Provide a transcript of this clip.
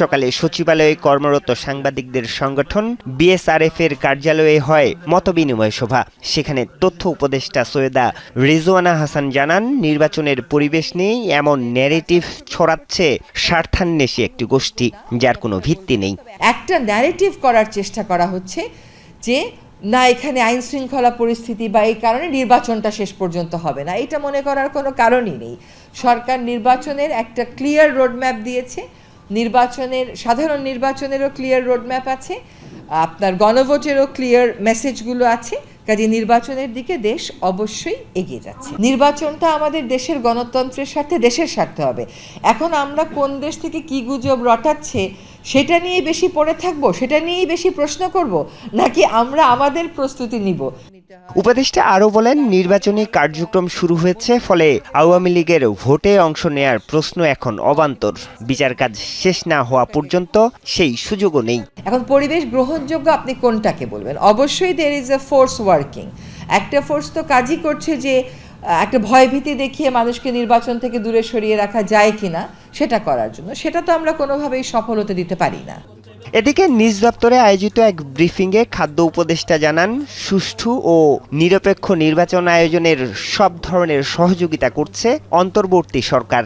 সকালে সচিবালয়ে কর্মরত সাংবাদিকদের সংগঠন বিএসআরএফ এর কার্যালয়ে হয় মতবিনিময় সভা। সেখানে তথ্য উপদেষ্টা সৈয়দা রিজওয়ানা হাসান জানান, নির্বাচনের পরিবেশ নিয়ে এমন ন্যারেটিভ ছড়াচ্ছে স্বার্থান্বেষী একটি গোষ্ঠী, যার কোনো ভিত্তি নেই। একটা ন্যারেটিভ করার চেষ্টা করা হচ্ছে যে না, এখানে আইন শৃঙ্খলা পরিস্থিতি বা এই কারণে নির্বাচনটা শেষ পর্যন্ত হবে না, এটা মনে করার কোনো কারণই নেই। সরকার নির্বাচনের একটা ক্লিয়ার রোডম্যাপ দিয়েছে, সাধারণ নির্বাচনেরও ক্লিয়ার রোডম্যাপ আছে, আপনার গণভোটেরও ক্লিয়ার মেসেজগুলো আছে। কাজে নির্বাচনের দিকে দেশ অবশ্যই এগিয়ে যাচ্ছে। নির্বাচনটা আমাদের দেশের গণতন্ত্রের সাথে দেশের স্বার্থে হবে। এখন আমরা কোন দেশ থেকে কি গুজব রটাচ্ছে সেটা নিয়ে বেশি পড়ে থাকবো, সেটা নিয়েই বেশি প্রশ্ন করব, নাকি আমরা আমাদের প্রস্তুতি নিব? উপদেষ্টা আরও বলেন, নির্বাচনী কার্যক্রম শুরু হয়েছে, ফলে আওয়ামী লীগের ভোটে অংশ নেয়ার প্রশ্ন এখন অবান্তর। বিচার কাজ শেষ না হওয়া পর্যন্ত সেই সুযোগও নেই। এখন পরিবেশ গ্রহণযোগ্য আপনি কোনটাকে বলবেন? অবশ্যই there is a force working. একটা ফোর্স তো কাজই করছে যে একটা ভয়ভীতি দেখিয়ে মানুষকে নির্বাচন থেকে দূরে সরিয়ে রাখা যায় কিনা সেটা করার জন্য। সেটা তো আমরা কোনোভাবেই সফল হতে দিতে পারি না। এদিকে নিজ দপ্তরে আয়োজিত এক ব্রিফিংয়ে খাদ্য উপদেষ্টা জানান, সুষ্ঠু ও নিরপেক্ষ নির্বাচন আয়োজনের সব ধরনের সহযোগিতা করছে অন্তর্বর্তী সরকার।